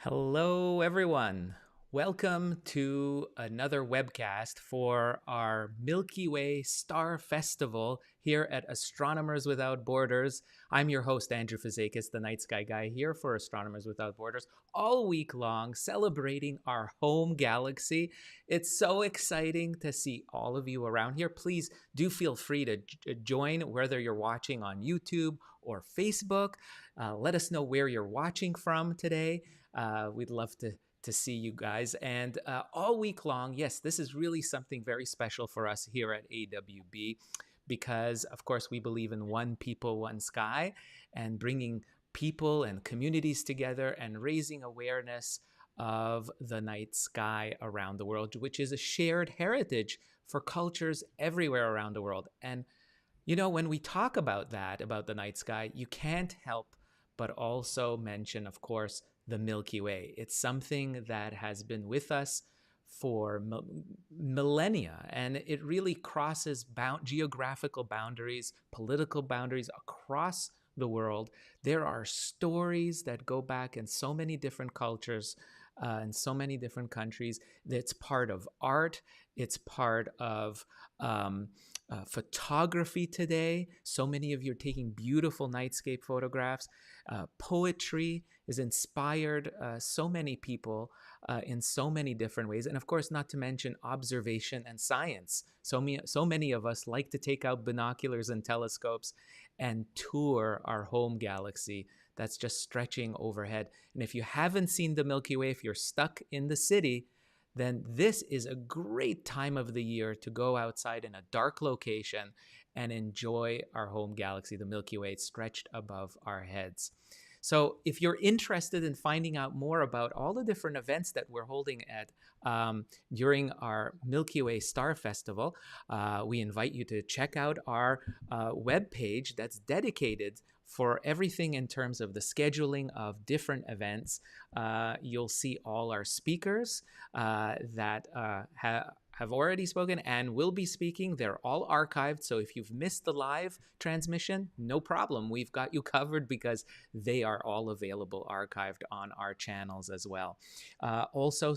Hello, everyone. Welcome to another webcast for our Milky Way Star Festival here at Astronomers Without Borders. I'm your host, Andrew Fazakis, the Night Sky Guy, here for Astronomers Without Borders all week long, celebrating our home galaxy. It's so exciting to see all of you around here. Please do feel free to join, whether you're watching on YouTube or Facebook. Let us know where you're watching from today. We'd love to see you guys. And all week long, yes, this is really something very special for us here at AWB because, of course, we believe in one people, one sky, and bringing people and communities together and raising awareness of the night sky around the world, which is a shared heritage for cultures everywhere around the world. And you know, when we talk about that, about the night sky, you can't help but also mention, of course, the Milky Way. It's something that has been with us for millennia, and it really crosses geographical boundaries, political boundaries across the world. There are stories that go back in so many different cultures, in so many different countries. It's part of art. It's part of photography today. So many of you are taking beautiful nightscape photographs. Poetry has inspired so many people in so many different ways. And of course, not to mention observation and science. So many of us like to take out binoculars and telescopes and tour our home galaxy. that's just stretching overhead. And if you haven't seen the Milky Way, if you're stuck in the city, then this is a great time of the year to go outside in a dark location and enjoy our home galaxy, the Milky Way, stretched above our heads. So if you're interested in finding out more about all the different events that we're holding at during our Milky Way Star Festival, we invite you to check out our webpage that's dedicated for everything in terms of the scheduling of different events. You'll see all our speakers that have already spoken and will be speaking. They're all archived. So if you've missed the live transmission, no problem. We've got you covered because they are all available archived on our channels as well. Also,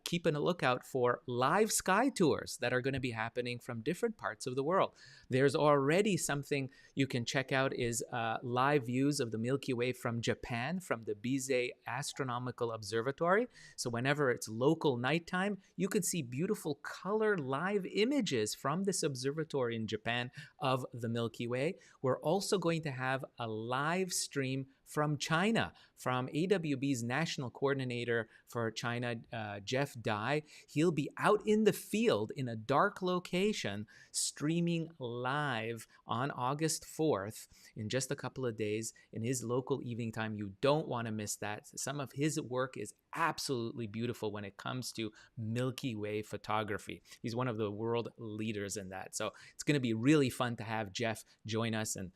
keeping a lookout for live sky tours that are going to be happening from different parts of the world. There's already something you can check out is live views of the Milky Way from Japan, from the Bize Astronomical Observatory. So whenever it's local nighttime, you can see beautiful color live images from this observatory in Japan of the Milky Way. We're also going to have a live stream from China, from AWB's National Coordinator for China, Jeff Dai. He'll be out in the field in a dark location, streaming live on August 4th in just a couple of days in his local evening time. You don't want to miss that. Some of his work is absolutely beautiful when it comes to Milky Way photography. He's one of the world leaders in that. So it's going to be really fun to have Jeff join us and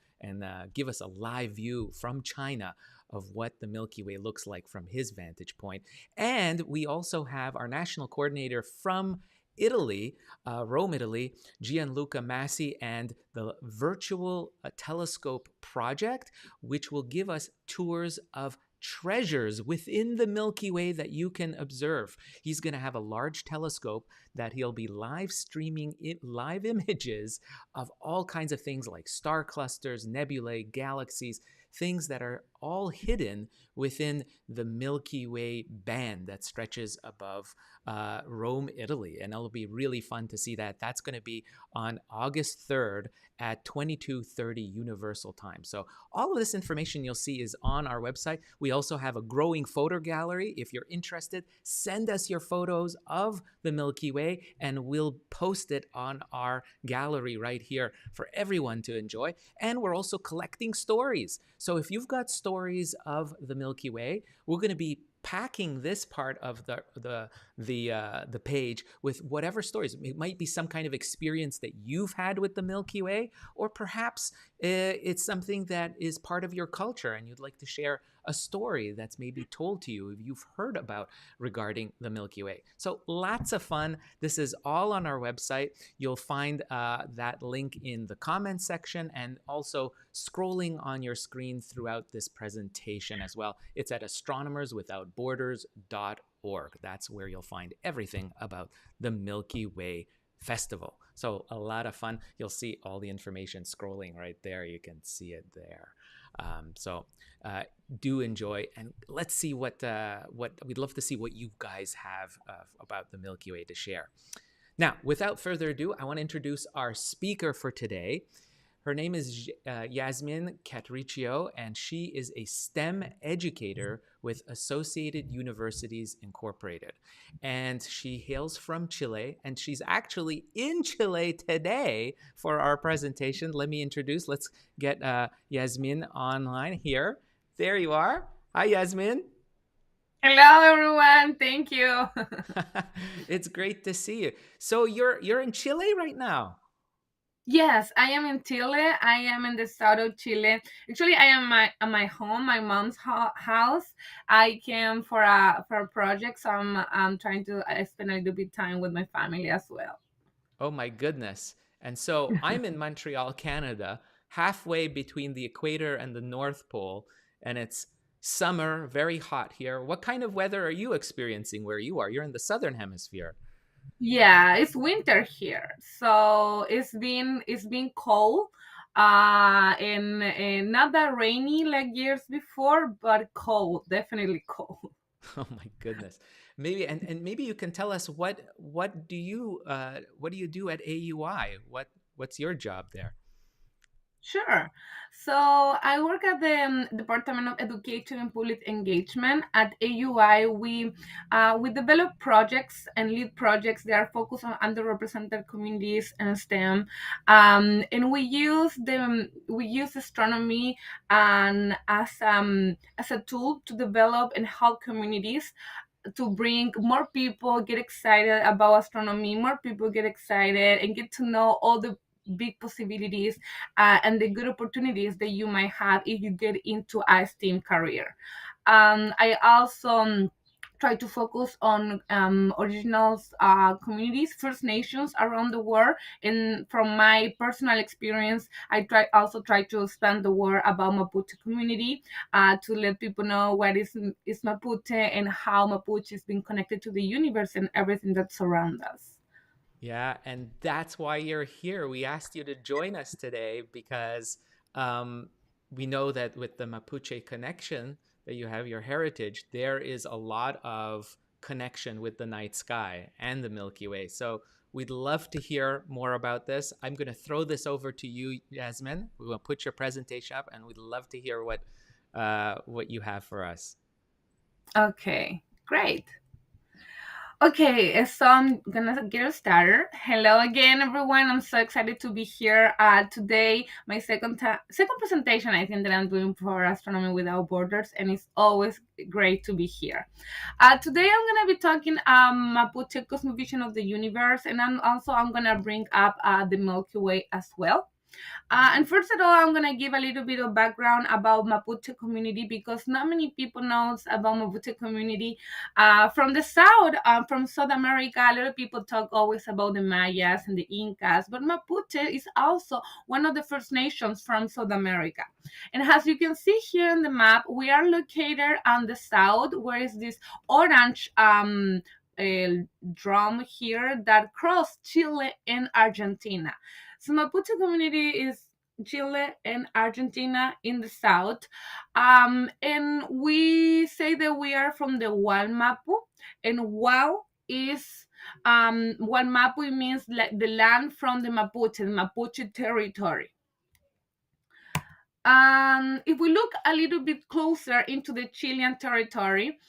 give us a live view from China of what the Milky Way looks like from his vantage point. And we also have our national coordinator from Italy, Rome, Italy, Gianluca Massi, and the Virtual Telescope Project, which will give us tours of treasures within the Milky Way that you can observe. He's going to have a large telescope that he'll be live streaming live images of all kinds of things like star clusters, nebulae, galaxies, things that are all hidden within the Milky Way band that stretches above Rome, Italy. And it'll be really fun to see that. That's going to be on August 3rd at 22:30 Universal Time. So all of this information you'll see is on our website. We also have a growing photo gallery. If you're interested, send us your photos of the Milky Way and we'll post it on our gallery right here for everyone to enjoy. And we're also collecting stories. So if you've got stories of the Milky Way, we're going to be packing this part of the page with whatever stories. It might be some kind of experience that you've had with the Milky Way, or perhaps it's something that is part of your culture and you'd like to share a story that's maybe told to you, if you've heard about regarding the Milky Way. So lots of fun. This is all on our website. You'll find that link in the comments section and also scrolling on your screen throughout this presentation as well. It's at astronomerswithoutborders.org. That's where you'll find everything about the Milky Way Festival. So a lot of fun. You'll see all the information scrolling right there. You can see it there. So do enjoy, and let's see what we'd love to see what you guys have about the Milky Way to share. Now, without further ado, I want to introduce our speaker for today. Her name is Yasmin Catricheo, and she is a STEM educator with Associated Universities Incorporated. And she hails from Chile, and she's actually in Chile today for our presentation. Let's get Yasmin online here. There you are. Hi, Yasmin. Hello, everyone. Thank you. It's great to see you. So you're in Chile right now? Yes, I am in Chile. I am in the south of Chile. Actually, I am at my home, my mom's house. I came for a project, so I'm trying to spend a little bit time with my family as well. Oh my goodness. And so I'm in Montreal, Canada, halfway between the equator and the North Pole, and it's summer, very hot here. What kind of weather are you experiencing where you are? You're in the southern hemisphere. Yeah, it's winter here, so it's been cold. And not that rainy like years before, but cold, definitely cold. Oh my goodness. Maybe and maybe you can tell us what do you do at AUI? What's your job there? Sure. So I work at the Department of Education and Public Engagement at AUI. We develop projects and lead projects that are focused on underrepresented communities and STEM, and we use astronomy and as a tool to develop and help communities to bring more people get excited about astronomy, more people get excited and get to know all the big possibilities and the good opportunities that you might have if you get into a STEAM career. I also try to focus on originals communities, First Nations around the world. And from my personal experience, I try to spread the word about Mapuche community to let people know what is Mapuche and how Mapuche is being connected to the universe and everything that surrounds us. Yeah, and that's why you're here. We asked you to join us today because um, we know that with the Mapuche connection that you have, your heritage, there is a lot of connection with the night sky and the Milky Way. So we'd love to hear more about this. I'm going to throw this over to you, Yasmin. We will put your presentation up, and we'd love to hear what you have for us. Okay, great. Okay, so I'm gonna get us started. Hello again, everyone. I'm so excited to be here today. My second presentation, I think, that I'm doing for Astronomy Without Borders, and it's always great to be here. Today, I'm gonna be talking Mapuche Cosmovision of the universe, and I'm gonna bring up the Milky Way as well. And first of all, I'm gonna give a little bit of background about Mapuche community because not many people knows about Mapuche community. From the south, from South America, a lot of people talk always about the Mayas and the Incas, but Mapuche is also one of the First Nations from South America. And as you can see here in the map, we are located on the south, where is this orange drum here that cross Chile and Argentina. So Mapuche community is Chile and Argentina in the south. And we say that we are from the Mapu, and Mapu means like the land from the Mapuche territory. If we look a little bit closer into the Chilean territory,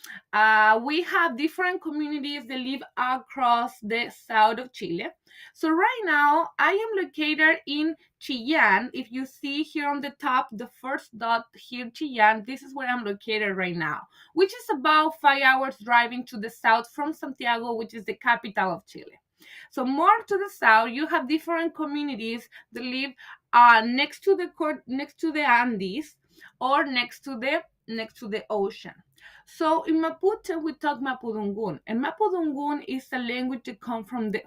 we have different communities that live across the south of Chile. So right now, I am located in Chillán. If you see here on the top, the first dot here, Chillán, this is where I'm located right now, which is about 5 hours driving to the south from Santiago, which is the capital of Chile. So more to the south, you have different communities that live next to the Andes or next to the ocean. So in Mapuche we talk Mapudungun, and Mapudungun is a language that comes from the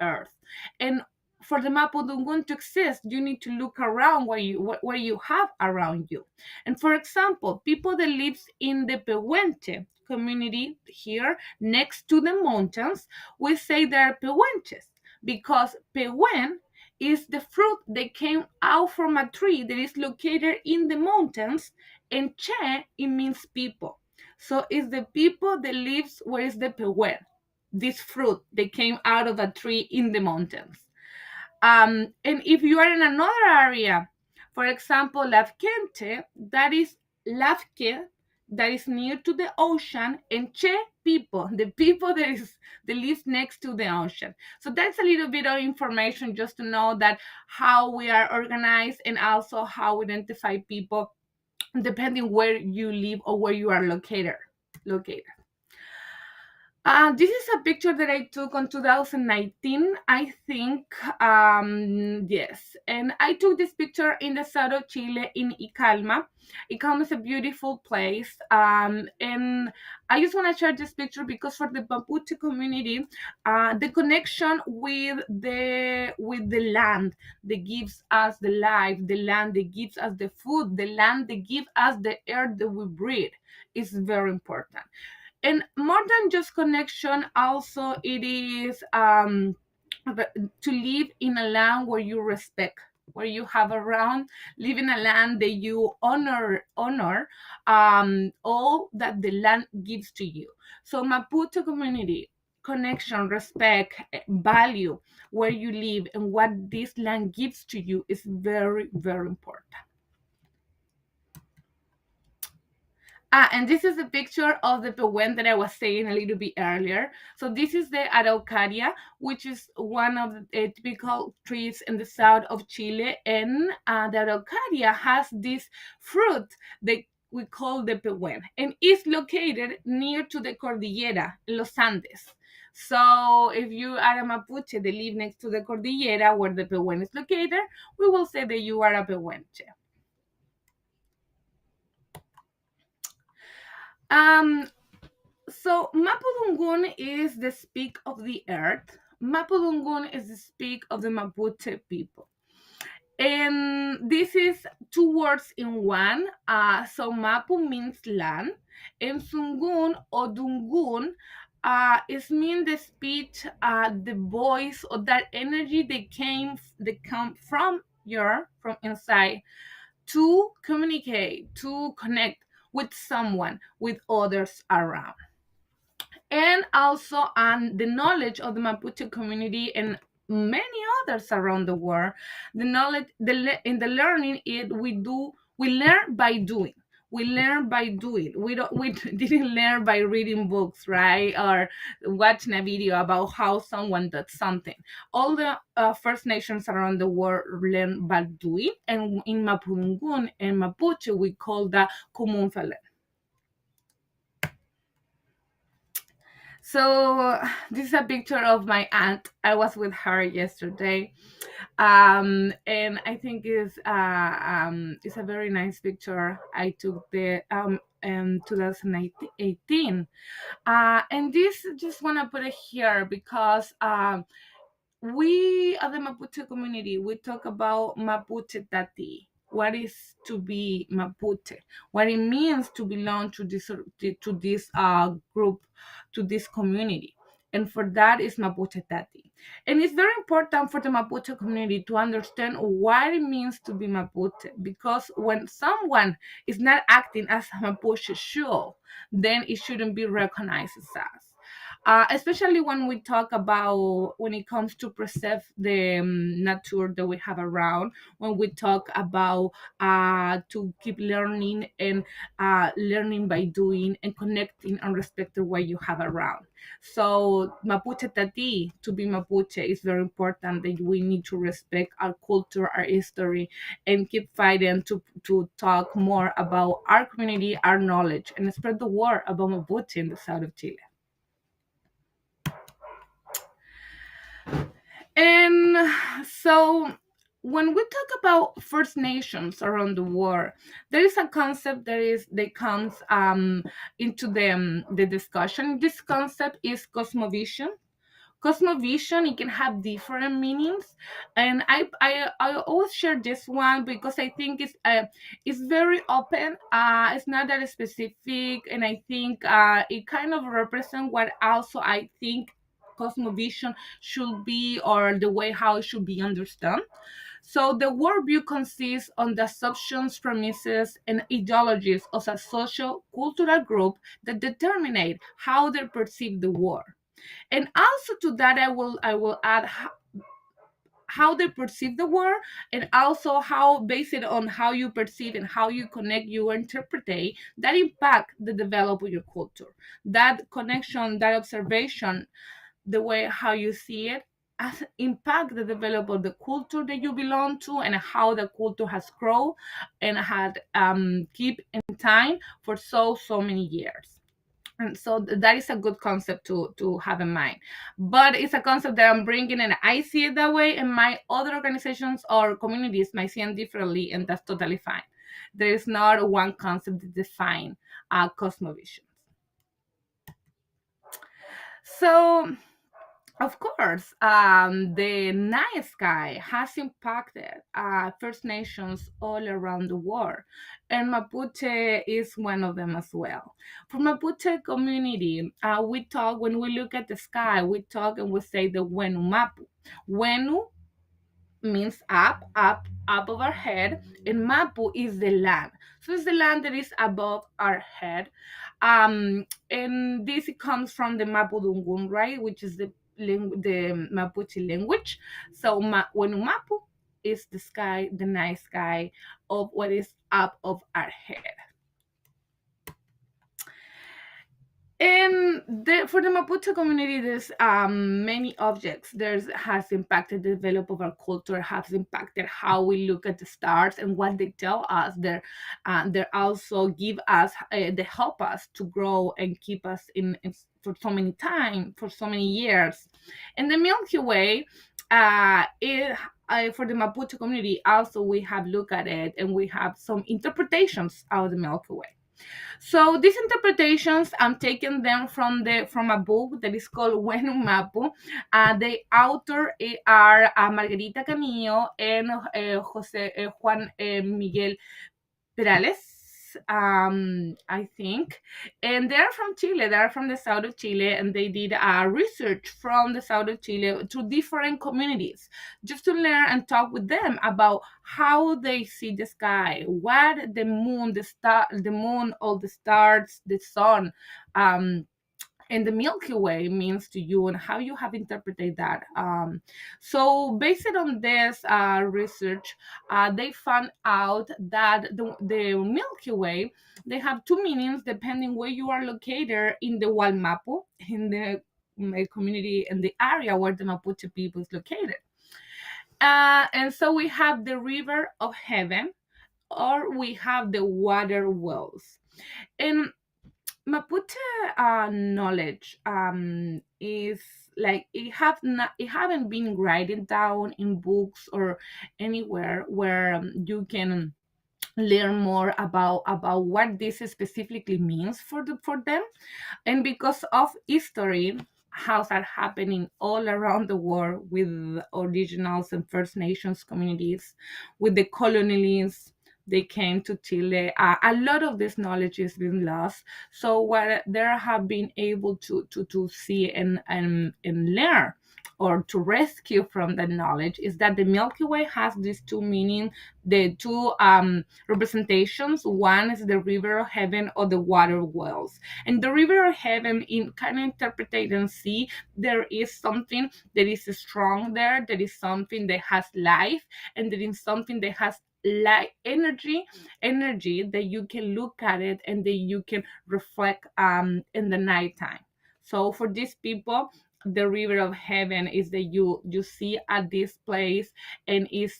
earth. And for the Mapudungun to exist, you need to look around where you have around you. And for example, people that lives in the Pehuenche community here next to the mountains, we say they're Pehuenches because Pehuen is the fruit that came out from a tree that is located in the mountains, and Che, it means people. So it's the people that lives where is the Pehuen, this fruit that came out of a tree in the mountains. And if you are in another area, for example, Lafkente, that is Lafke, that is near to the ocean, and Che people, the people that lives next to the ocean. So that's a little bit of information just to know that how we are organized and also how we identify people depending where you live or where you are located. This is a picture that I took on 2019, I think. Yes, and I took this picture in the south of Chile in Icalma. Icalma is a beautiful place, and I just want to share this picture because for the Mapuche community, the connection with the land that gives us the life, the land that gives us the food, the land that gives us the air that we breathe is very important. And more than just connection, also it is to live in a land where you respect, where you have around, live in a land that you honor all that the land gives to you. So Mapuche connection, respect, value where you live and what this land gives to you is very, very important. And this is a picture of the pewen that I was saying a little bit earlier. So this is the araucaria, which is one of the typical trees in the south of Chile. And the araucaria has this fruit that we call the pewen, and is located near to the Cordillera, Los Andes. So if you are a Mapuche, they live next to the Cordillera where the pewen is located, we will say that you are a pehuenche. Um, So Mapudungun is the speak of the earth. Mapudungun is the speak of the Mapuche people. And this is two words in one. So Mapu means land, and Sungun or Dungun is mean the speech, the voice or that energy that come from from inside to communicate, to connect with someone, with others around, and also on the knowledge of the Mapuche community and many others around the world. The knowledge, in the learning, we learn by doing. We learn by doing. We didn't learn by reading books, right, or watching a video about how someone does something. All the First Nations around the world learn by doing, and in Mapudungun and Mapuche we call that kumunfale. So this is a picture of my aunt. I was with her yesterday, and I think it's a very nice picture. I took the 2018, and this just want to put it here because we at the Mapuche community, we talk about Mapuche Tati. What is to be Mapuche? What it means to belong to this group, to this community, and for that is Mapuche Tati. And it's very important for the Mapuche community to understand what it means to be Mapuche, because when someone is not acting as Mapuche should, then it shouldn't be recognized as us. Especially when we talk about when it comes to preserve the nature that we have around, when we talk about to keep learning and learning by doing and connecting and respecting what you have around. So Mapuche Tati, to be Mapuche, is very important that we need to respect our culture, our history, and keep fighting to talk more about our community, our knowledge, and spread the word about Mapuche in the south of Chile. And so when we talk about First Nations around the world, there is a concept that comes into the discussion. This concept is Cosmovision. Cosmovision, it can have different meanings, and I always share this one because I think it's very open. It's not that specific, and I think it kind of represents what also I think Cosmovision should be, or the way how it should be understood. So the worldview consists on the assumptions, premises, and ideologies of a social cultural group that determine how they perceive the world. And also to that I will add how they perceive the world, and also how, based on how you perceive and how you connect, you interpret, that impact the development of your culture, that connection, that observation, the way how you see it as impact the development of the culture that you belong to, and how the culture has grown and had keep in time for so many years. And so that is a good concept to have in mind, but it's a concept that I'm bringing, and I see it that way, and my other organizations or communities might see it differently, and that's totally fine. There is not one concept that define cosmovision. So of course, the night sky has impacted First Nations all around the world, and Mapuche is one of them as well. For Mapuche community, we talk, when we look at the sky, we talk and we say the Wenu Mapu. Wenu means up of our head, and Mapu is the land. So it's the land that is above our head. And this comes from the Mapudungun, right, which is the Mapuche language. So Wenumapu is the sky, the night sky of what is up of our head. And for the Mapuche community, there's many objects. There's has impacted the development of our culture, has impacted how we look at the stars and what they tell us. They also give us, they help us to grow and keep us in for so many time, for so many years. And the Milky Way, for the Mapuche community, also we have looked at it and we have some interpretations of the Milky Way. So these interpretations, I'm taking them from a book that is called Wenu Mapu. The author are Margarita Canillo and Jose Juan Miguel Perales, I think, and they're from Chile. They're from the south of Chile, and they did research from the south of Chile to different communities, just to learn and talk with them about how they see the sky, what the moon, the moon, all the stars, the sun. And the Milky Way means to you and how you have interpreted that. So based on this research, they found out that the Milky Way, they have two meanings depending where you are located in the Walmapu, in the community, in the area where the Mapuche people is located. And so we have the river of heaven, or we have the water wells. And Mapuche knowledge is like it haven't been written down in books or anywhere where you can learn more about what this specifically means for them. And because of history, how that happening all around the world with originals and First Nations communities, with the colonialists, they came to Chile. A lot of this knowledge has been lost. So what they have been able to see and learn or to rescue from that knowledge is that the Milky Way has these two meaning, the two representations. One is the river of heaven or the water wells. And the river of heaven, in kind of interpret and see there is something that is strong there, there is something that has life, and there is something that has like energy that you can look at it and that you can reflect in the nighttime. So for these people, the river of heaven is that you see at this place, and is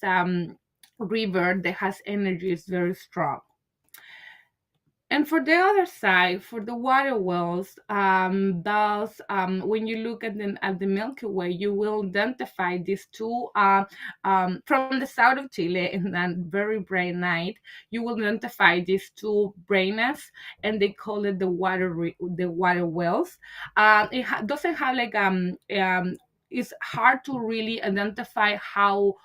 river that has energy, is very strong. And for the other side, for the water wells, thus, when you look at the Milky Way, you will identify these two from the south of Chile in that very bright night. You will identify these two brightness, and they call it the water wells. Doesn't have like it's hard to really identify how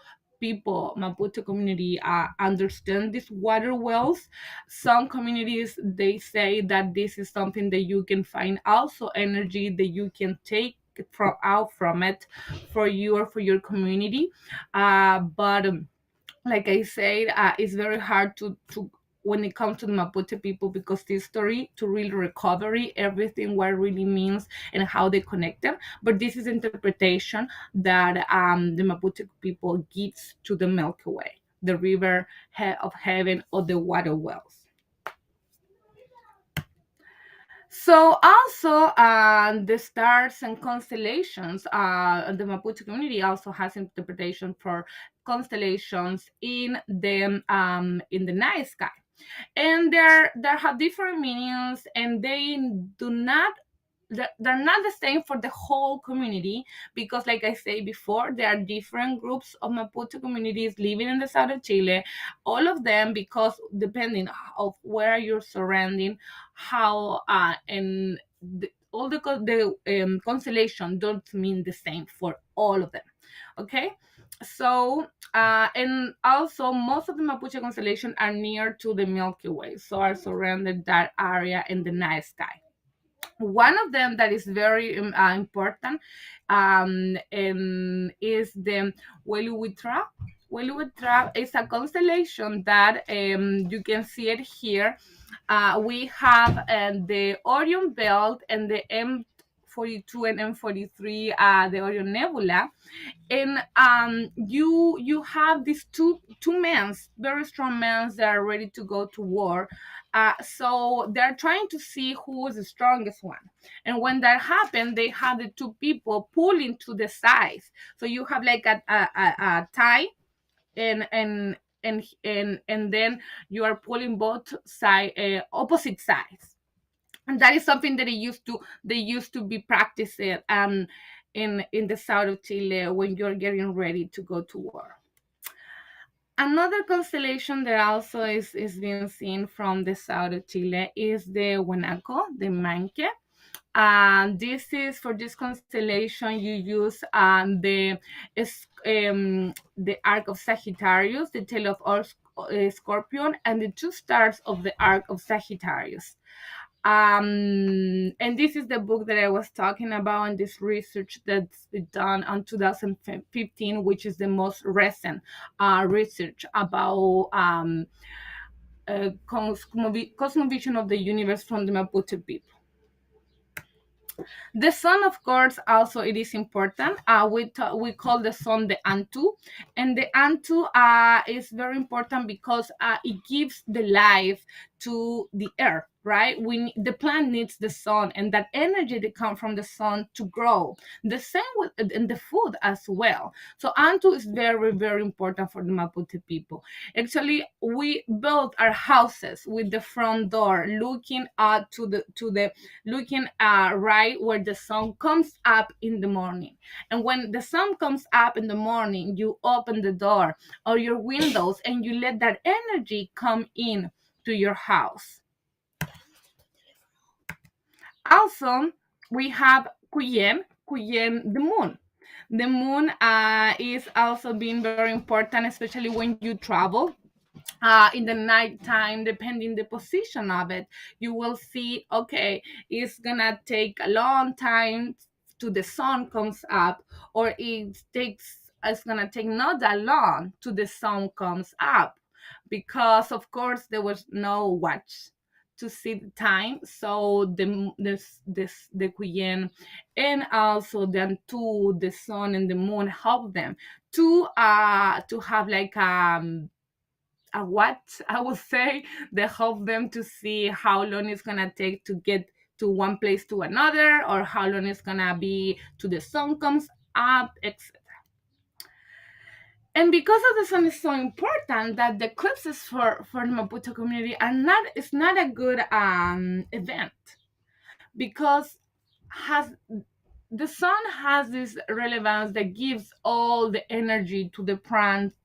people Mapuche community understand these water wells. Some communities, they say that this is something that you can find also energy that you can take from it for you or for your community. But like I said, it's very hard to when it comes to the Mapuche people, because this story to real recovery everything what it really means and how they connect them. But this is interpretation that the Mapuche people gives to the Milky Way, the river of heaven, or the water wells. So also the stars and constellations, the Mapuche community also has interpretation for constellations in the night sky, and there have different meanings, and they're not the same for the whole community, because like I say before, there are different groups of Mapuche communities living in the south of Chile, all of them, because depending of where you're surrounding, how and all the constellation don't mean the same for all of them. Okay, so and also most of the Mapuche constellation are near to the Milky Way, so are surrounded that area in the night sky. One of them that is very important and is the Welu. Welu is a constellation that you can see it here. We have the Orion Belt and the M42 and M43, the Orion Nebula, and you have these two men, very strong men that are ready to go to war. So they're trying to see who is the strongest one, and when that happens, they have the two people pulling to the sides. So you have like a tie, and then you are pulling both side opposite sides, and that is something that they used to be practicing in the south of Chile when you're getting ready to go to war. Another constellation that also is being seen from the south of Chile is the Huenaco, the Manque. This is for this constellation you use the arc of Sagittarius, the tail of Scorpion, and the two stars of the arc of Sagittarius. And this is the book that I was talking about, and this research that's been done on 2015, which is the most recent research about cosmovision of the universe from the Mapuche people. The sun, of course, also it is important. We call the sun the Antu, and the Antu is very important because it gives the life to the earth. Right, the plant needs the sun and that energy that comes from the sun to grow. The same with in the food as well. So Antu is very, very important for the Mapuche people. Actually, we built our houses with the front door looking to the looking right where the sun comes up in the morning. And when the sun comes up in the morning, you open the door or your windows and you let that energy come in to your house. Also, we have Cuyen, the moon. The moon is also being very important, especially when you travel in the nighttime. Depending the position of it, you will see, okay, it's gonna take a long time to the sun comes up, or it's gonna take not that long to the sun comes up, because of course there was no watch to see the time. So the Cuyen and also then to the sun and the moon help them to have like a what I would say. They help them to see how long it's gonna take to get to one place to another, or how long it's gonna be to the sun comes up, etc. And because of the sun is so important, that the eclipses for the Mapuche community are not it's not a good event, because has the sun has this relevance that gives all the energy to the plants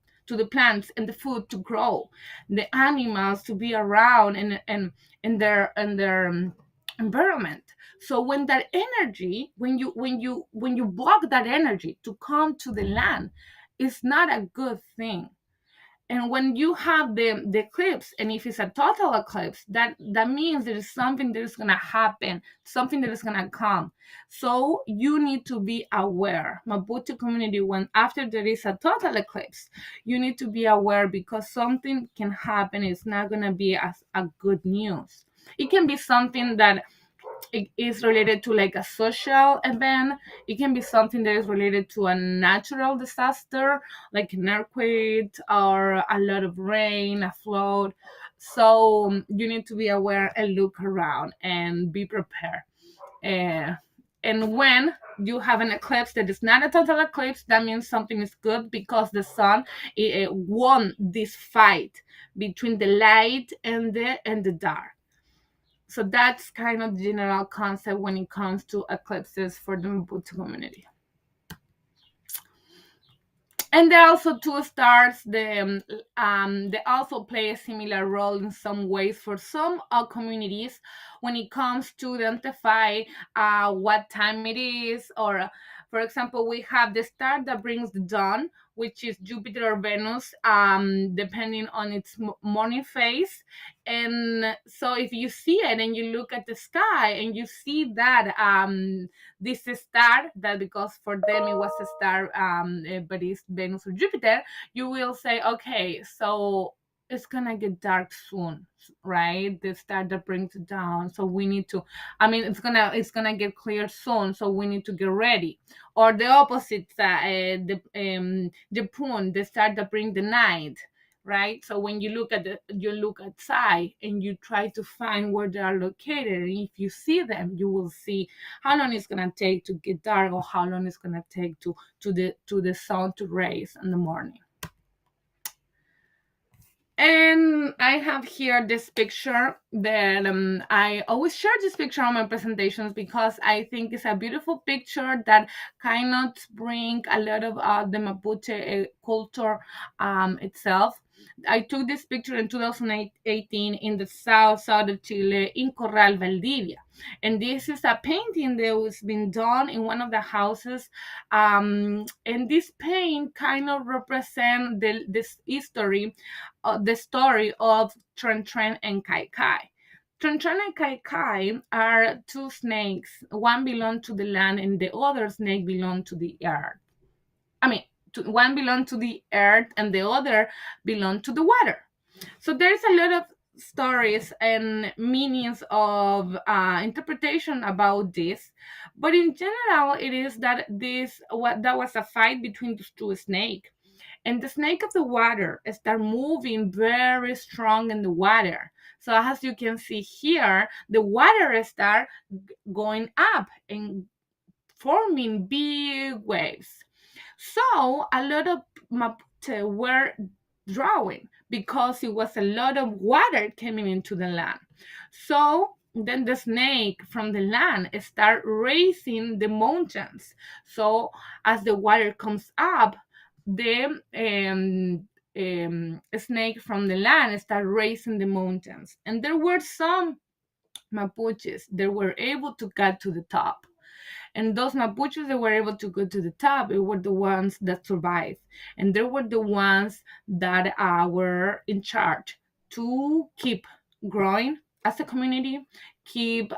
and the food to grow, the animals to be around and in their environment. So when that energy, when you block that energy to come to the land, it's not a good thing. And when you have the eclipse, and if it's a total eclipse, that means there is something that is going to happen, something that is going to come. So you need to be aware, Mapuche community, when after there is a total eclipse, you need to be aware, because something can happen. It's not going to be as a good news. It can be something that it is related to like a social event. It can be something that is related to a natural disaster, like an earthquake or a lot of rain, a flood. So you need to be aware and look around and be prepared. Uh, and when you have an eclipse that is not a total eclipse, that means something is good, because the sun won this fight between the light and the dark. So that's kind of the general concept when it comes to eclipses for the Mapuche community. And there are also two stars. They also play a similar role in some ways for some communities when it comes to identify what time it is. Or, for example, we have the star that brings the dawn, which is Jupiter or Venus, depending on its morning phase. And so if you see it and you look at the sky and you see that this star, that because for them it was a star, but it's Venus or Jupiter, you will say, okay, so it's gonna get dark soon, right? The star that brings it down. So we need to, I mean, it's gonna get clear soon. So we need to get ready. Or the opposite, the moon, the star that brings the night, right? So when you look outside and you try to find where they are located, and if you see them, you will see how long it's gonna take to get dark, or how long it's gonna take to the sun to rise in the morning. And I have here this picture that I always share this picture on my presentations because I think it's a beautiful picture that kind of bring a lot of the Mapuche culture itself. I took this picture in 2018 in the south of Chile in Corral, Valdivia. And this is a painting that was been done in one of the houses. And this paint kind of represent this history, the story of Tren Tren and Kai Kai. Tren Tren and Kai Kai are two snakes. One belonged to the land and the other snake belonged to the earth. I mean, one belonged to the earth and the other belonged to the water. So there's a lot of stories and meanings of interpretation about this, but in general, it is that this what that was a fight between these two snakes, and the snake of the water start moving very strong in the water. So as you can see here, the water start going up and forming big waves. So a lot of Mapuche were drowning because it was a lot of water coming into the land. So then the snake from the land start raising the mountains. So as the water comes up, the snake from the land start raising the mountains. And there were some Mapuches that were able to get to the top. And those Mapuches that were able to go to the top, it were the ones that survived. And they were the ones that were in charge to keep growing as a community, keep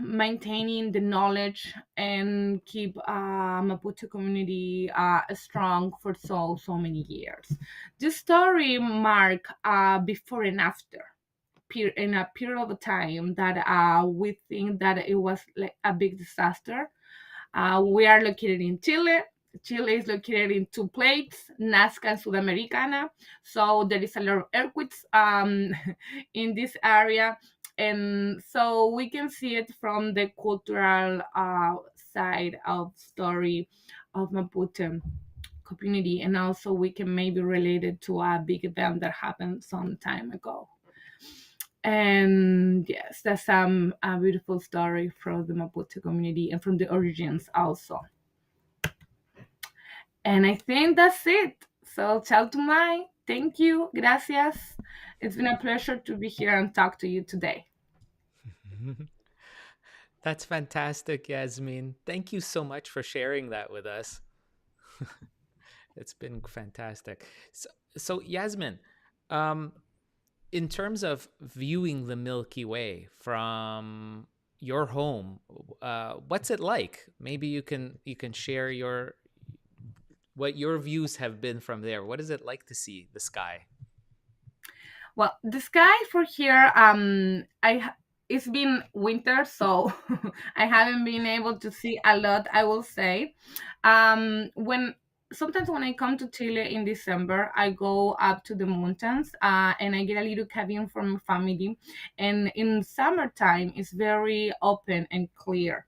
maintaining the knowledge, and keep Mapuche community strong for so many years. This story mark before and after in a period of time that we think that it was like a big disaster. We are located in Chile. Chile is located in two plates, Nazca and Sudamericana. So there is a lot of earthquakes in this area. And so we can see it from the cultural side of story of Mapuche community. And also we can maybe relate it to a big event that happened some time ago. And yes, that's a beautiful story from the Mapuche community and from the origins also. And I think that's it. So, ciao to my. Thank you. Gracias. It's been a pleasure to be here and talk to you today. That's fantastic, Yasmin. Thank you so much for sharing that with us. It's been fantastic. So Yasmin, um, in terms of viewing the Milky Way from your home, what's it like? Maybe you can share what your views have been from there. What is it like to see the sky? Well, the sky for here, it's been winter, so I haven't been able to see a lot, I will say. When Sometimes when I come to Chile in December, I go up to the mountains and I get a little cabin from family. And in summertime, it's very open and clear.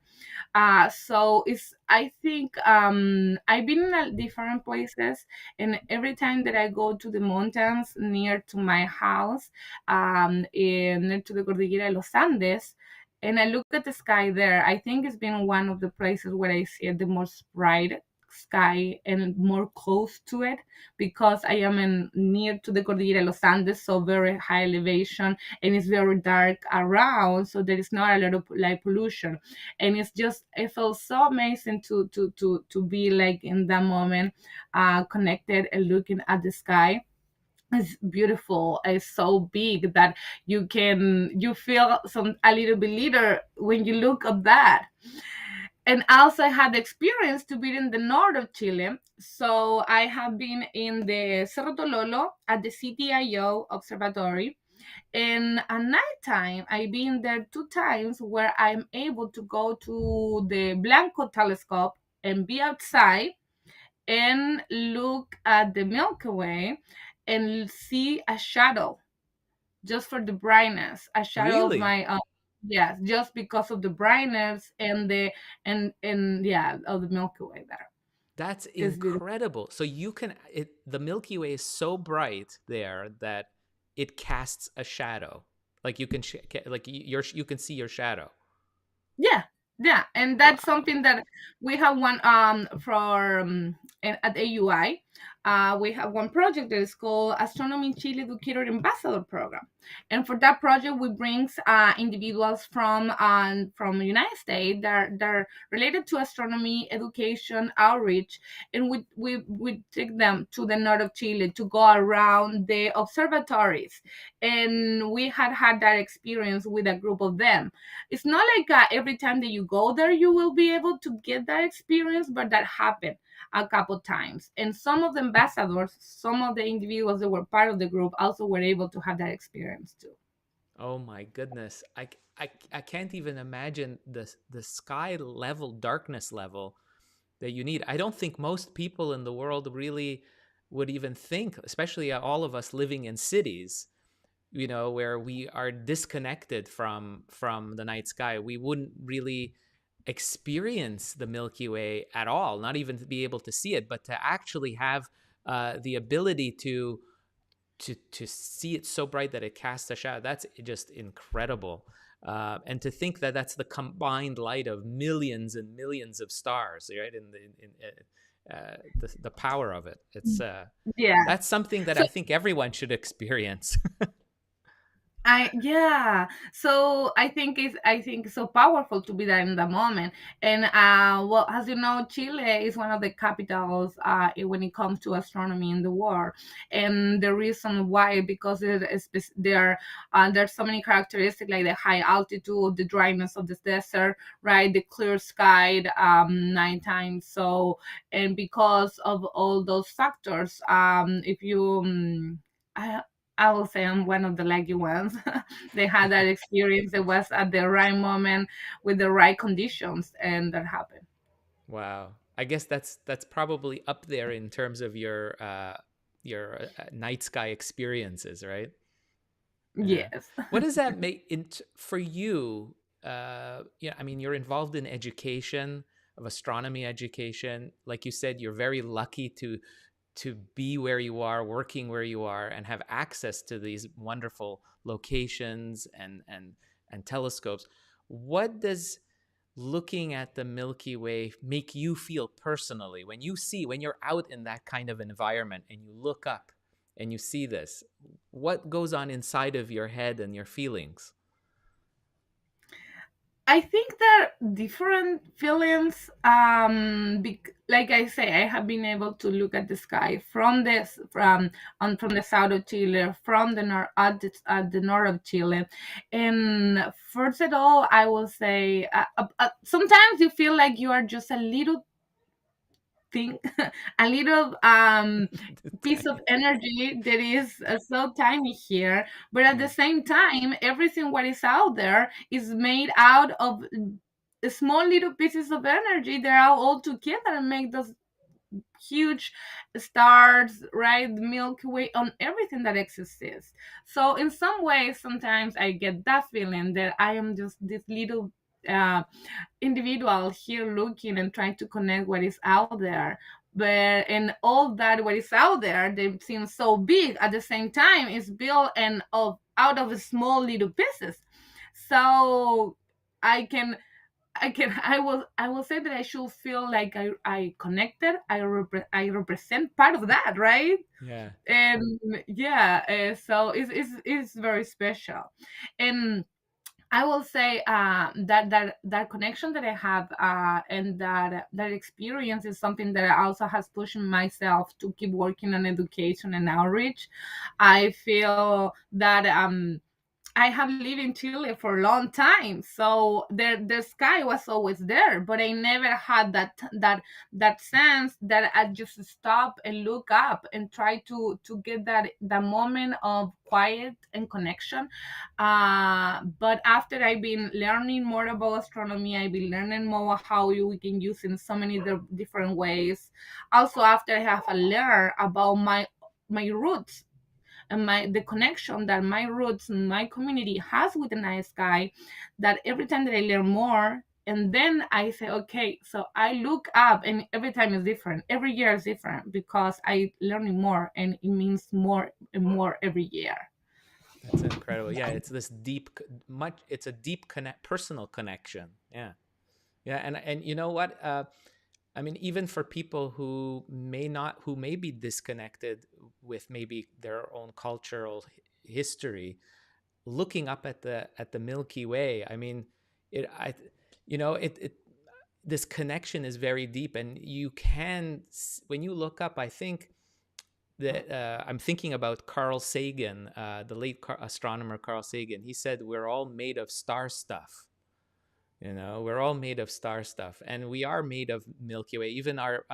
So it's I think I've been in different places, and every time that I go to the mountains near to my house, near to the Cordillera de los Andes, and I look at the sky there, I think it's been one of the places where I see the most bright sky and more close to it, because I am near to the Cordillera de los Andes, so very high elevation, and it's very dark around, so there is not a lot of light pollution. And it feels so amazing to be like in that moment, connected and looking at the sky. It's beautiful. It's so big that you feel some a little bit later when you look at that. And also I had the experience to be in the north of Chile. So I have been in the Cerro Tololo at the CTIO observatory. And at nighttime, I've been there 2 times where I'm able to go to the Blanco telescope and be outside and look at the Milky Way and see a shadow just for the brightness, a shadow of Really? my yes, just because of the brightness and the and yeah, of the Milky Way there. That's It's beautiful. incredible. So the Milky Way is so bright there that it casts a shadow. Like you can see your shadow. Yeah, yeah, and that's Wow. something that we have one at AUI. We have one project that is called Astronomy Chile Educator Ambassador Program, and for that project, we bring individuals from the United States that are related to astronomy, education, outreach, and we take them to the north of Chile to go around the observatories, and we had that experience with a group of them. It's not like every time that you go there you will be able to get that experience, but that happened a couple times, and some of the ambassadors, some of the individuals that were part of the group also were able to have that experience too. Oh my goodness. I can't even imagine the sky level darkness level that you need. I don't think most people in the world really would even think, especially all of us living in cities, where we are disconnected from the night sky. We wouldn't really experience the Milky Way at all, not even to be able to see it, but to actually have the ability to see it so bright that it casts a shadow. That's just incredible. And to think that that's the combined light of millions and millions of stars, right? The power of it. Yeah. That's something that So I think everyone should experience. I think it's so powerful to be there in the moment. And well, as you know, Chile is one of the capitals when it comes to astronomy in the world. And the reason why, because there's so many characteristics like the high altitude, the dryness of the desert, right, the clear sky nighttime. So, and because of all those factors, if you I will say I'm one of the lucky ones. They had that experience. It was at the right moment with the right conditions, and that happened. Wow. I guess that's probably up there in terms of your night sky experiences, right? Yeah. Yes. What does that make for you? Yeah, I mean, you're involved in education, of astronomy education. Like you said, you're very lucky to be where you are, working where you are, and have access to these wonderful locations and telescopes. What does looking at the Milky Way make you feel personally when you're out in that kind of environment and you look up and you see this? What goes on inside of your head and your feelings? I think there are different feelings. Like I say, I have been able to look at the sky from the south of Chile, from the north at the north of Chile, and first of all, I will say sometimes you feel like you are just a little thing, a little piece of Tiny. energy that is so tiny here, but at the Yeah. same time everything what is out there is made out of small little pieces of energy that are all together and make those huge stars, right? The Milky Way, on everything that exists. So in some ways, sometimes I get that feeling that I am just this little uh, individual here looking and trying to connect what is out there. But and all that what is out there, they seem so big at the same time is built and of out of small little pieces. So I can I will say that I should feel like I connected. I represent part of that, right? Yeah. And yeah, so it's very special. And I will say that connection that I have and that experience is something that I also has pushed myself to keep working on education and outreach. I feel that I have lived in Chile for a long time, so the sky was always there, but I never had that sense that I just stop and look up and try to get that moment of quiet and connection. But after I've been learning more about astronomy, I've been learning more how we can use in so many different ways. Also, after I have learned about my roots and my the connection that my roots and my community has with the night sky, that every time that I learn more, and then I say, okay, so I look up, and every time is different, every year is different, because I learning more, and it means more and more every year. That's incredible. Yeah, it's this it's a deep personal connection. Yeah. Yeah, and you know what? I mean, even for people who may be disconnected with maybe their own cultural history, looking up at the Milky Way, I mean, it I you know it this connection is very deep, and you can when you look up, I think that I'm thinking about Carl Sagan, the late astronomer Carl Sagan. He said we're all made of star stuff. We're all made of star stuff, and we are made of Milky Way. Even our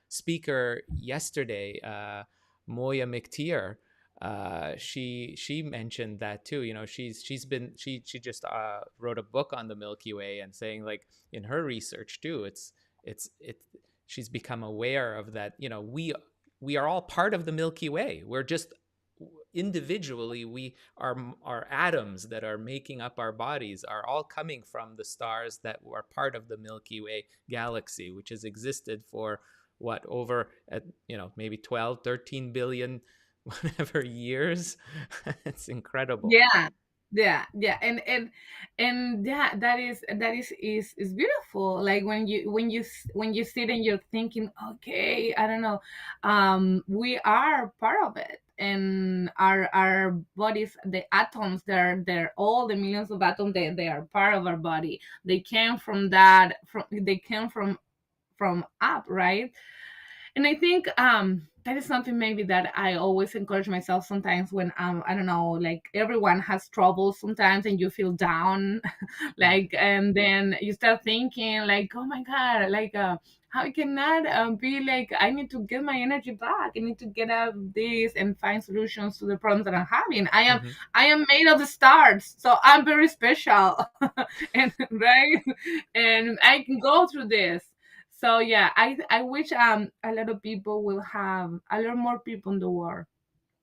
speaker yesterday, Moya McTeer, she mentioned that too. She just wrote a book on the Milky Way, and saying, like, in her research too, it she's become aware of that. We are all part of the Milky Way. We're just individually, we are our atoms that are making up our bodies are all coming from the stars that are part of the Milky Way galaxy, which has existed for what, over at maybe 12, 13 billion whatever years. It's incredible. Yeah, yeah, and yeah, that is beautiful. Like when you sit and you're thinking, okay, I don't know, we are part of it, and our bodies, the atoms, they're all the millions of atoms, they are part of our body. They came from from up, right? And I think that is something maybe that I always encourage myself sometimes when I don't know, like everyone has trouble sometimes and you feel down, Yeah. like, and then you start thinking like, oh my god, like how can that be like, I need to get my energy back, I need to get out of this and find solutions to the problems that I'm having. i am Hmm. i am made of the stars, so I'm very special. And right, and I can go through this. So yeah, I wish a lot of people will have a lot more people in the world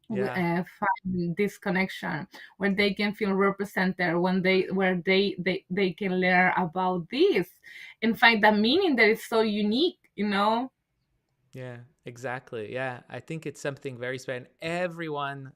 will Yeah. find this connection where they can feel represented, when they can learn about this and find that meaning that is so unique. Yeah, exactly. Yeah, I think it's something very special. Everyone,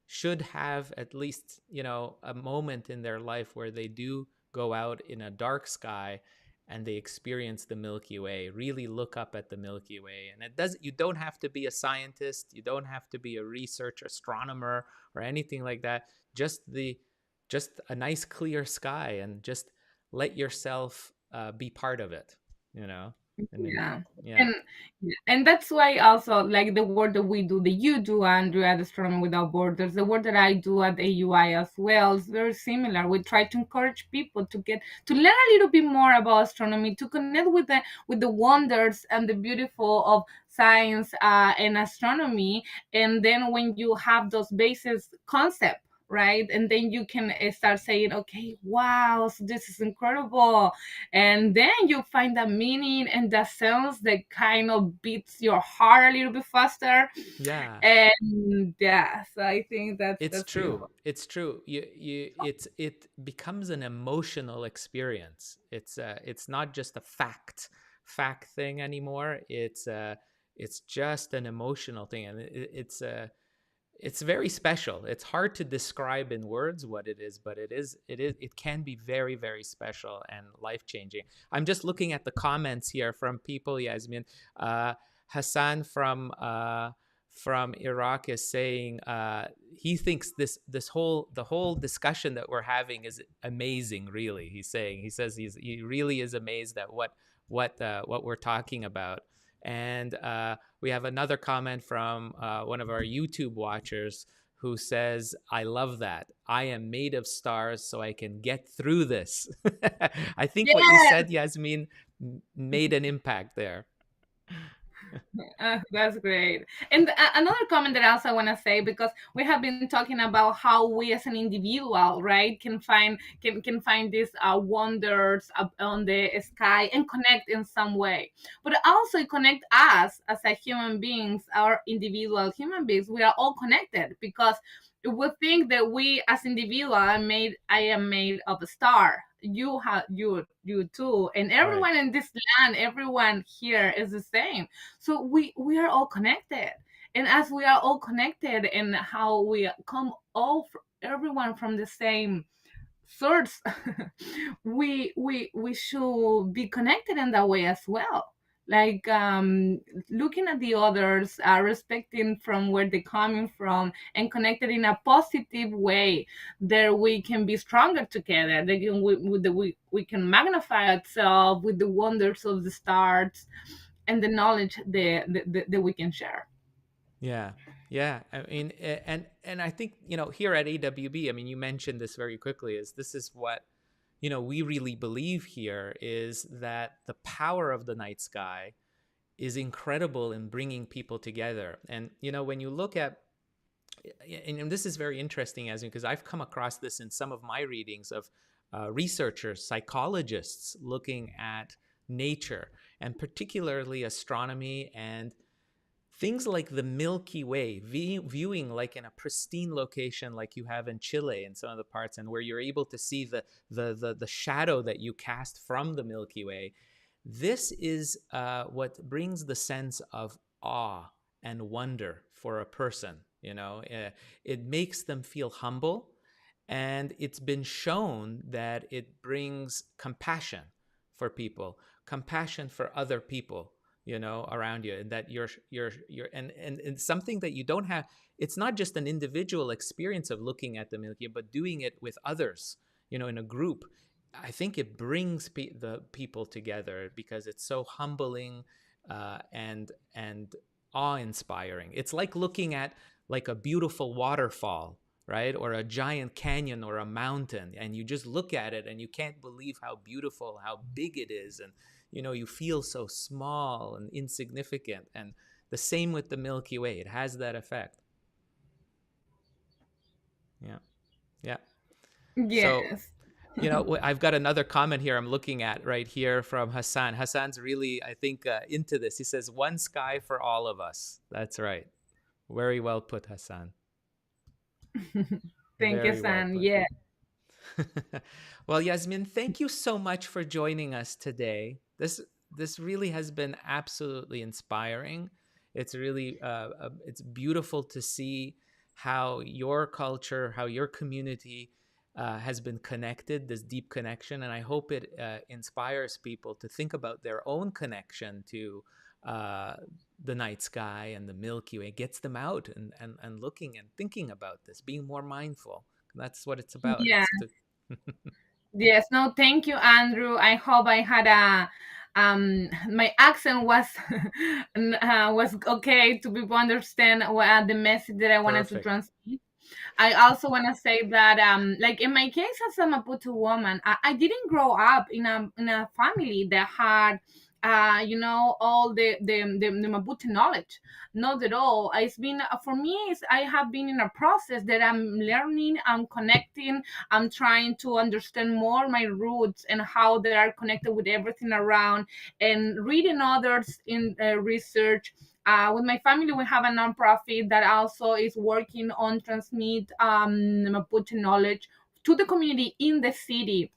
should have at least, a moment in their life where they do go out in a dark sky and they experience the Milky Way. Really look up at the Milky Way. And you don't have to be a scientist, you don't have to be a research astronomer or anything like that. Just a nice clear sky, and just let yourself be part of it, you know? And then, Yeah. yeah. And that's why also, like, the work that we do, that you do, Andrew, at Astronomy Without Borders, the work that I do at AUI as well, is very similar. We try to encourage people to learn a little bit more about astronomy, to connect with the wonders and the beautiful of science and astronomy. And then when you have those basis concepts, right, and then you can start saying, okay, wow, so this is incredible, and then you find that meaning and that sense that kind of beats your heart a little bit faster. Yeah. And yeah, so I think It's that's true. beautiful. It's true. It becomes an emotional experience. It's not just a fact thing anymore. It's just an emotional thing, and it's very special. It's hard to describe in words what it is, but it can be very, very special and life changing. I'm just looking at the comments here from people. Yasmin, Hassan from Iraq is saying he thinks the whole discussion that we're having is amazing. Really, he says he really is amazed at what we're talking about. And we have another comment from one of our YouTube watchers who says, I love that. I am made of stars so I can get through this. I think what you Yes. said, Yasmin, made an impact there. That's great. And another comment that I also want to say, because we have been talking about how we as an individual, right, can find these wonders up on the sky and connect in some way, but also connect us as a human beings, our individual human beings. We are all connected because we think that we as individual are made. I am made of a star. You have you too, and Right. everyone in this land, everyone here is the same. So we are all connected, and as we are all connected and how we come everyone from the same source, we should be connected in that way as well, like looking at the others, respecting from where they're coming from, and connected in a positive way, that we can be stronger together. That we can magnify ourselves with the wonders of the stars and the knowledge that we can share. Yeah. Yeah. I mean, and I think, here at AWB, I mean, you mentioned this very quickly, is this is what, we really believe here, is that the power of the night sky is incredible in bringing people together. And, when you look at, and this is very interesting, as because I've come across this in some of my readings of researchers, psychologists looking at nature, and particularly astronomy and things like the Milky Way, viewing like in a pristine location like you have in Chile in some of the parts, and where you're able to see the shadow that you cast from the Milky Way. This is what brings the sense of awe and wonder for a person. It makes them feel humble, and it's been shown that it brings compassion for people, compassion for other people, around you, and that you're and it's something that you don't have. It's not just an individual experience of looking at the Milky, but doing it with others, in a group. I think it brings the people together because it's so humbling, and awe-inspiring. It's like looking at like a beautiful waterfall, right, or a giant canyon or a mountain, and you just look at it and you can't believe how beautiful, how big it is, and you feel so small and insignificant. And the same with the Milky Way, it has that effect. Yeah. Yeah. So, Yes. I've got another comment here I'm looking at right here from Hassan. Hassan's really, I think, into this. He says, one sky for all of us. That's right. Very well put, Hassan. Thank you, Very well San. put. Yeah. Well, Yasmin, thank you so much for joining us today. This really has been absolutely inspiring. It's really it's beautiful to see how your culture, how your community has been connected, this deep connection, and I hope it inspires people to think about their own connection to uh, the night sky and the Milky Way. It gets them out and looking and thinking about this, being more mindful. That's what it's about. Yeah. It's to Yes. No, thank you, Andrew. I hope I had a my accent was was okay to people understand what the message that I wanted to perfect. transmit. I also want to say that, like in my case as a Mapuche woman, I didn't grow up in a family that had, all the Mapuche knowledge. Not at all. It's been for me. I have been in a process that I'm learning, I'm connecting, I'm trying to understand more my roots and how they are connected with everything around, and reading others in research. With my family, we have a nonprofit that also is working on transmit Mapuche knowledge to the community in the city.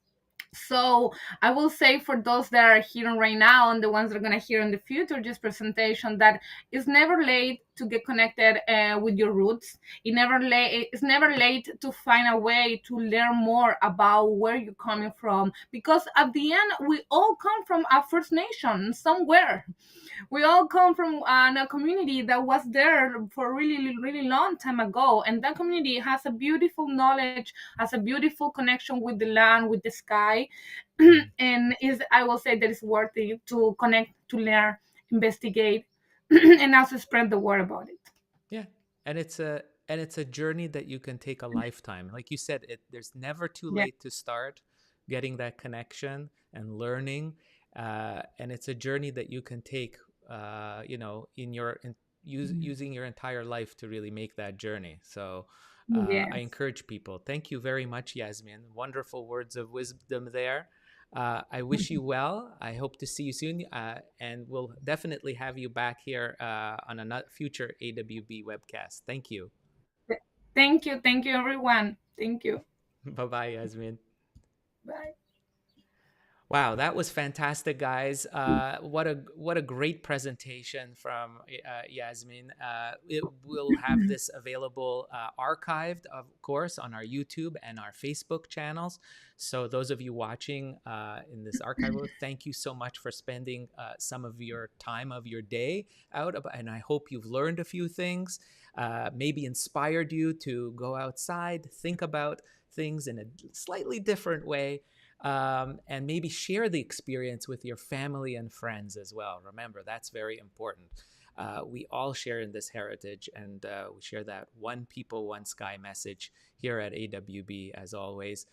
So I will say, for those that are hearing right now and the ones that are going to hear in the future this presentation, that it's never late to get connected with your roots. It's never late to find a way to learn more about where you're coming from, because at the end we all come from a First Nation somewhere. We all come from a community that was there for a really really long time ago, and that community has a beautiful knowledge, has a beautiful connection with the land, with the sky. Mhm. And is, I will say, that it's worthy to connect, to learn, investigate, and also spread the word about it. Yeah, and and it's a journey that you can take a lifetime. Like you said, there's never too Yeah. late to start getting that connection and learning. And it's a journey that you can take, in using your entire life to really make that journey. So I Yes. encourage people. Thank you very much, Yasmin. Wonderful words of wisdom there. I wish you well. I hope to see you soon, and we'll definitely have you back here on a future AWB webcast. Thank you. Thank you, everyone. Thank you. Bye bye, Yasmin. Bye. Wow, that was fantastic, guys! What a great presentation from Yasmin. It will have this available archived, of course, on our YouTube and our Facebook channels. So those of you watching in this archive, thank you so much for spending some of your time of your day out. And I hope you've learned a few things, maybe inspired you to go outside, think about things in a slightly different way, and maybe share the experience with your family and friends as well. Remember, that's very important. We all share in this heritage, and we share that one people, one sky message here at AWB, as always.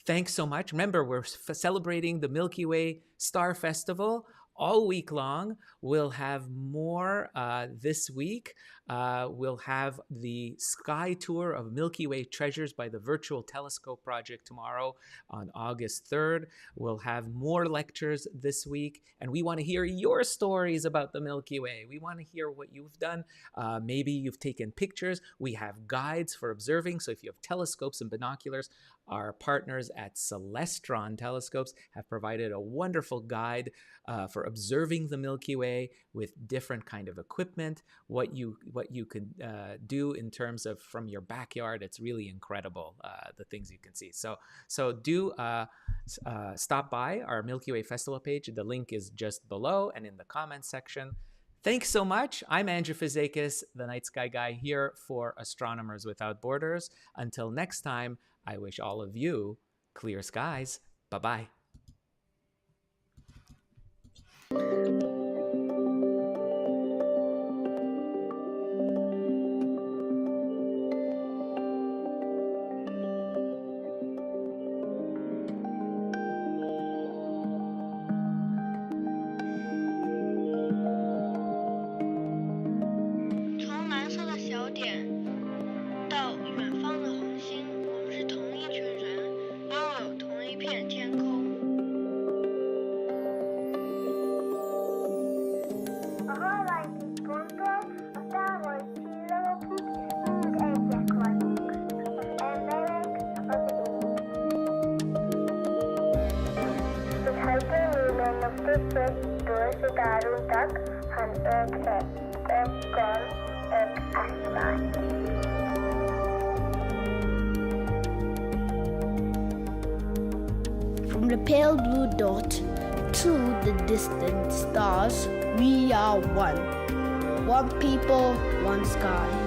Thanks so much. Remember, we're celebrating the Milky Way Star Festival all week long. We'll have more this week. We'll have the Sky Tour of Milky Way Treasures by the Virtual Telescope Project tomorrow on August 3rd. We'll have more lectures this week, and we want to hear your stories about the Milky Way. We want to hear what you've done. Maybe you've taken pictures. We have guides for observing, so if you have telescopes and binoculars, our partners at Celestron Telescopes have provided a wonderful guide for observing the Milky Way with different kind of equipment. What you could do in terms of from your backyard. It's really incredible, the things you can see. So do stop by our Milky Way Festival page. The link is just below and in the comments section. Thanks so much. I'm Andrew Fizakis, the Night Sky Guy, here for Astronomers Without Borders. Until next time, I wish all of you clear skies. Bye-bye. From the pale blue dot to the distant stars, we are one. One people, one sky.